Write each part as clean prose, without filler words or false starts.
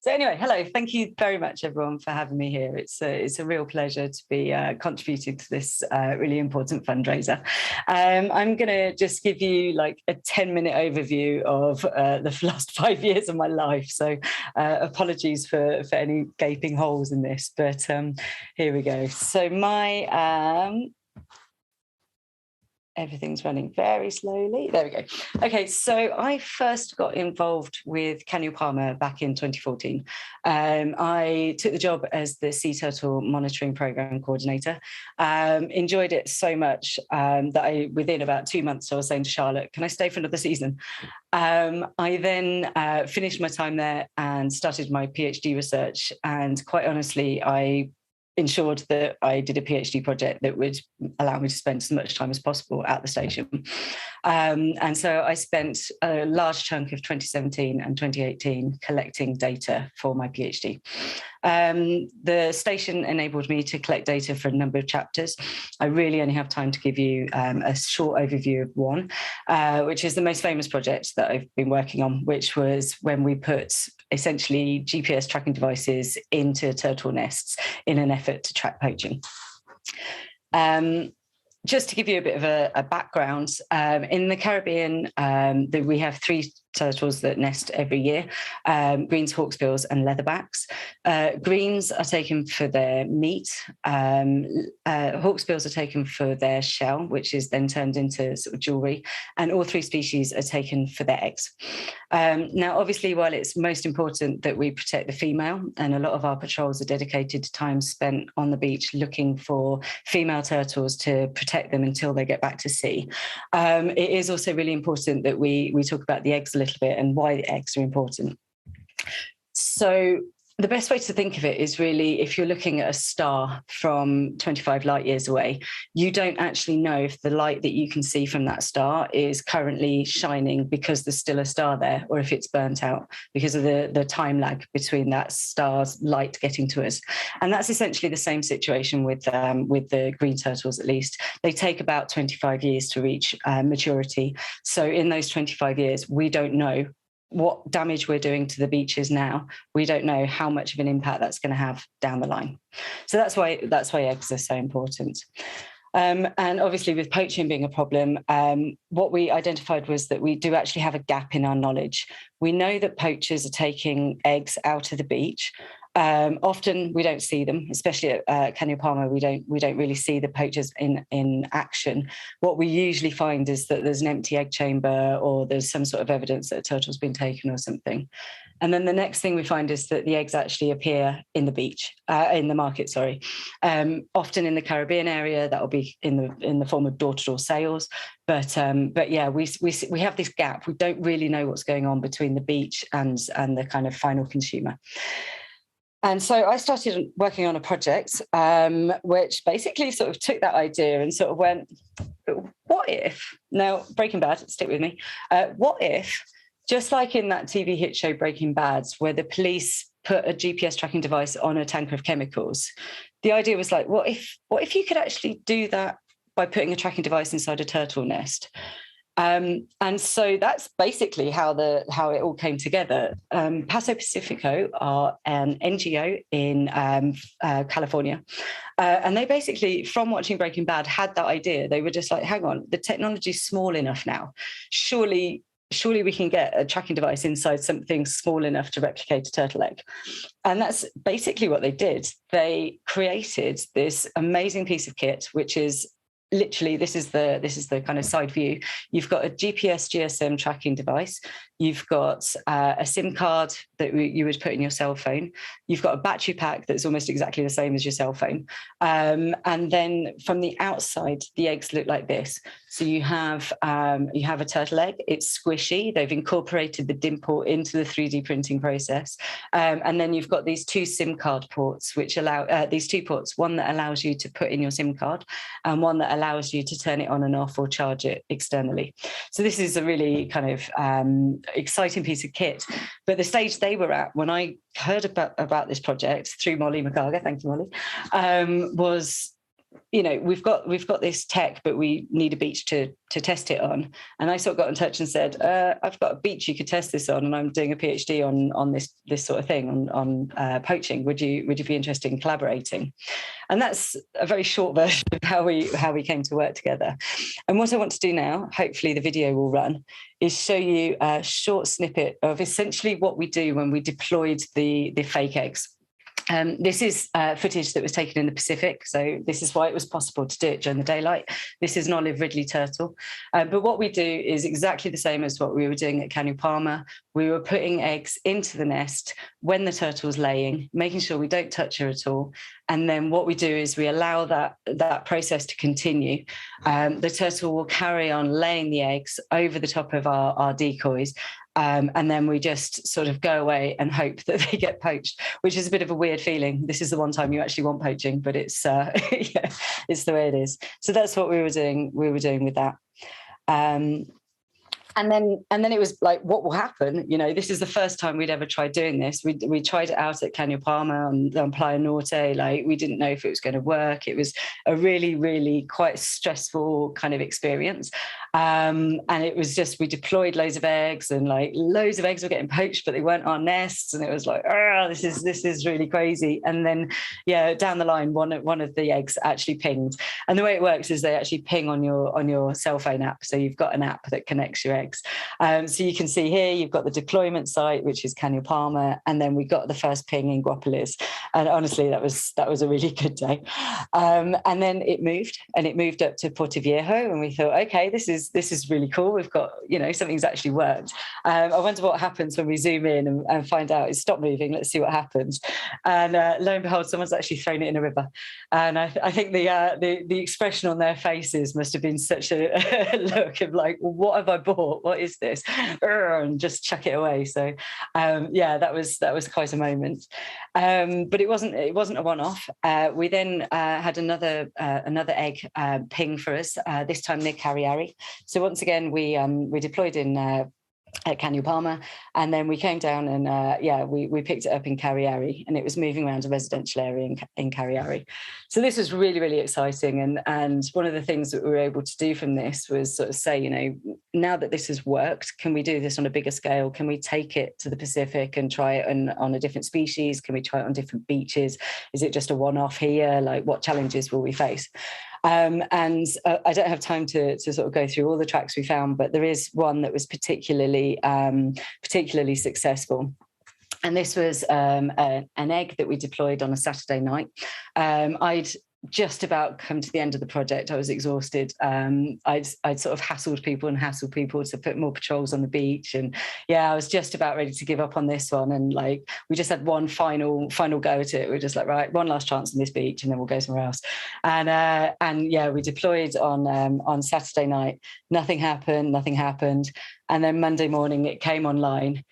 So anyway, hello. Thank you very much, everyone, for having me here. It's a real pleasure to be contributing to this really important fundraiser. I'm going to just give you like a 10-minute overview of the last 5 years of my life. So apologies for any gaping holes in this, but here we go. So my... everything's running very slowly. There we go. Okay, so I first got involved with Canyon Palmer back in 2014. I took the job as the Sea Turtle Monitoring Programme Coordinator. Enjoyed it so much that within about 2 months, I was saying to Charlotte, can I stay for another season? I then finished my time there and started my PhD research. And quite honestly, I ensured that I did a PhD project that would allow me to spend as much time as possible at the station. And so I spent a large chunk of 2017 and 2018 collecting data for my PhD. The station enabled me to collect data for a number of chapters. I really only have time to give you a short overview of one, which is the most famous project that I've been working on, which was when we put essentially GPS tracking devices into turtle nests in an effort to track poaching. Just to give you a bit of a background, in the Caribbean, we have 3 turtles that nest every year, greens, hawksbills and leatherbacks. Greens are taken for their meat. Hawksbills are taken for their shell, which is then turned into sort of jewellery. And all 3 species are taken for their eggs. Now, obviously, while it's most important that we protect the female, and a lot of our patrols are dedicated to time spent on the beach looking for female turtles to protect them until they get back to sea, it is also really important that we talk about the eggs a little bit and why the eggs are important. So the best way to think of it is really, if you're looking at a star from 25 light years away, you don't actually know if the light that you can see from that star is currently shining because there's still a star there, or if it's burnt out because of the time lag between that star's light getting to us. And that's essentially the same situation with the green turtles, at least. They take about 25 years to reach maturity. So in those 25 years, we don't know what damage we're doing to the beaches now. We don't know how much of an impact that's going to have down the line. So that's why eggs are so important. And obviously, with poaching being a problem, what we identified was that we do actually have a gap in our knowledge. We know that poachers are taking eggs out of the beach. Often we don't see them, especially at Canyon Palmer. We don't really see the poachers in action. What we usually find is that there's an empty egg chamber, or there's some sort of evidence that a turtle's been taken or something. And then the next thing we find is that the eggs actually appear in the market. Sorry, often in the Caribbean area, that will be in the form of door-to-door sales. But yeah, we have this gap. We don't really know what's going on between the beach and the kind of final consumer. And so I started working on a project which basically sort of took that idea and sort of went, what if, now Breaking Bad, stick with me, what if, just like in that TV hit show Breaking Bad, where the police put a GPS tracking device on a tanker of chemicals, the idea was like, what if you could actually do that by putting a tracking device inside a turtle nest? And so that's basically how it all came together. Paso Pacifico are an NGO in California, and they basically, from watching Breaking Bad, had that idea. They were just like, hang on, the technology's small enough now. Surely we can get a tracking device inside something small enough to replicate a turtle egg. And that's basically what they did. They created this amazing piece of kit, which is literally, this is the kind of side view. You've got a GPS GSM tracking device. You've got a SIM card that you would put in your cell phone. You've got a battery pack that's almost exactly the same as your cell phone. And then from the outside, the eggs look like this. So you have a turtle egg. It's squishy. They've incorporated the dimple into the 3D printing process. And then you've got these 2 SIM card ports, which allow these 2 ports, one that allows you to put in your SIM card and one that allows you to turn it on and off or charge it externally. So this is a really kind of exciting piece of kit. But the stage they were at when I heard about this project through Molly McGarga, thank you, Molly, was we've got this tech, but we need a beach to test it on. And I sort of got in touch and said, I've got a beach you could test this on, and I'm doing a PhD on this sort of thing on poaching. Would you be interested in collaborating? And that's a very short version of how we came to work together. And what I want to do now, hopefully the video will run, is show you a short snippet of essentially what we do when we deployed the fake eggs. This is footage that was taken in the Pacific, so this is why it was possible to do it during the daylight. This is an olive ridley turtle. But what we do is exactly the same as what we were doing at Canyon Palmer. We were putting eggs into the nest when the turtle's laying, making sure we don't touch her at all. And then what we do is we allow that process to continue. The turtle will carry on laying the eggs over the top of our decoys. And then we just sort of go away and hope that they get poached, which is a bit of a weird feeling. This is the one time you actually want poaching, but it's it's the way it is. So that's what we were doing. We were doing with that. And then it was like, what will happen? This is the first time we'd ever tried doing this. We tried it out at Canyon Palmer on Playa Norte. Like, we didn't know if it was going to work. It was a really, really quite stressful kind of experience. And it was just, we deployed loads of eggs, and like loads of eggs were getting poached, but they weren't our nests. And it was like, this is really crazy. And then, down the line, one of the eggs actually pinged. And the way it works is they actually ping on your cell phone app. So you've got an app that connects your eggs. So you can see here, you've got the deployment site, which is Canyon Palmer, and then we got the first ping in Guapolis. And honestly, that was a really good day. And then it moved up to Puerto Viejo, and we thought, okay, this is really cool. We've got, something's actually worked. I wonder what happens when we zoom in and find out it's stopped moving. Let's see what happens. And lo and behold, someone's actually thrown it in a river. And I think the expression on their faces must have been such a look of like, what have I bought? What is this? And just chuck it away. So that was quite a moment. But it wasn't a one-off. We then had another egg ping for us, this time near Cariari. So once again, we deployed in at Canyon Palmer, and then we came down and we picked it up in Cariari, and it was moving around a residential area in Cariari. So this was really, really exciting, and one of the things that we were able to do from this was sort of say, now that this has worked, can we do this on a bigger scale? Can we take it to the Pacific and try it on a different species? Can we try it on different beaches? Is it just a one-off here? Like, what challenges will we face? And I don't have time to sort of go through all the tracks we found, but there is one that was particularly successful. And this was an egg that we deployed on a Saturday night. I'd just about come to the end of the project. I was exhausted. I'd sort of hassled people to put more patrols on the beach, and I was just about ready to give up on this one. And like, we just had one final go at it. We're just like, right, one last chance on this beach, and then we'll go somewhere else. And we deployed on Saturday night. Nothing happened. And then Monday morning it came online,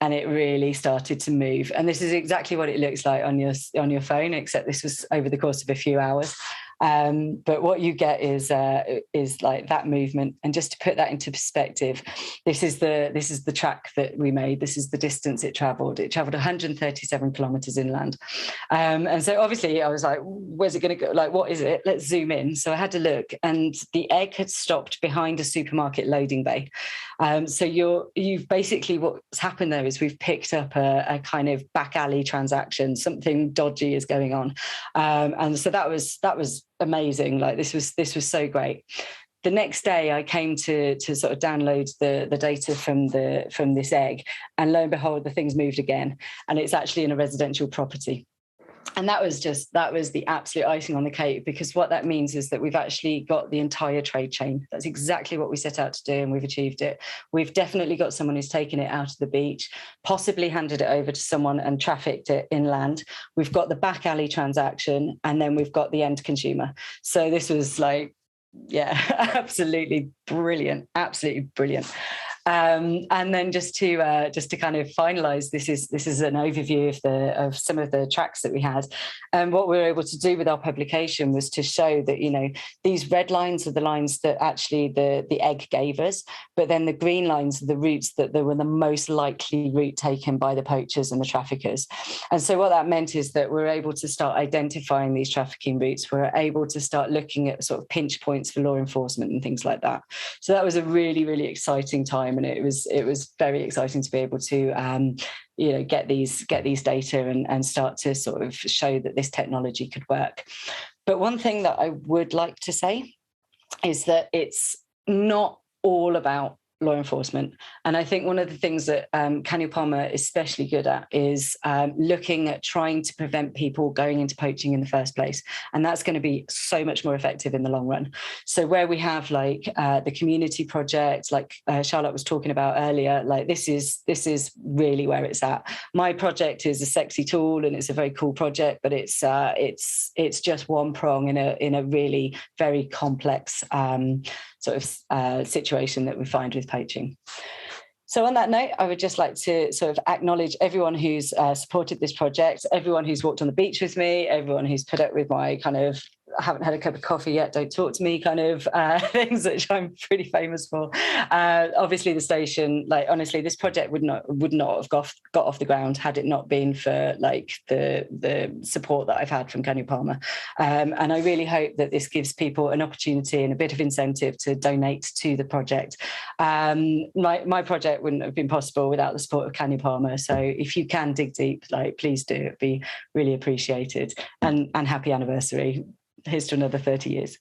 and it really started to move. And this is exactly what it looks like on your phone, except this was over the course of a few hours. But what you get is like that movement. And just to put that into perspective, this is the track that we made. This is the distance it traveled. It traveled 137 kilometers inland. And so obviously I was like, where's it going to go? Like, what is it? Let's zoom in. So I had to look, and the egg had stopped behind a supermarket loading bay. So you've basically, what's happened there is we've picked up a kind of back alley transaction. Something dodgy is going on. And so that was amazing. Like, this was so great. The next day I came to sort of download the data from this egg, and lo and behold, the thing's moved again, and it's actually in a residential property. And that was the absolute icing on the cake, because what that means is that we've actually got the entire trade chain. That's exactly what we set out to do, and we've achieved it. We've definitely got someone who's taken it out of the beach, possibly handed it over to someone and trafficked it inland. We've got the back alley transaction, and then we've got the end consumer. So this was like, absolutely brilliant. And then just to kind of finalise, this is an overview of some of the tracks that we had. And what we were able to do with our publication was to show that, you know, these red lines are the lines that actually the egg gave us, but then the green lines are the routes that were the most likely route taken by the poachers and the traffickers. And so what that meant is that we're able to start identifying these trafficking routes. We're able to start looking at sort of pinch points for law enforcement and things like that. So that was a really, really exciting time, and it was very exciting to be able to you know, get these data and start to sort of show that this technology could work. But one thing that I would like to say is that it's not all about law enforcement. And I think one of the things that Canio Palma is especially good at is looking at trying to prevent people going into poaching in the first place. And that's going to be so much more effective in the long run. So where we have like the community project, like Charlotte was talking about earlier, like this is really where it's at. My project is a sexy tool and it's a very cool project, but it's just one prong in a really very complex sort of situation that we find with poaching. So on that note, I would just like to sort of acknowledge everyone who's supported this project, everyone who's walked on the beach with me, everyone who's put up with my kind of I haven't had a cup of coffee yet, don't talk to me kind of things, which I'm pretty famous for. Obviously the station, like honestly, this project would not have got off the ground had it not been for like the support that I've had from Canio Palma. And I really hope that this gives people an opportunity and a bit of incentive to donate to the project. My project wouldn't have been possible without the support of Canio Palma. So if you can dig deep, like please do, it'd be really appreciated. And happy anniversary. Here's to another 30 years.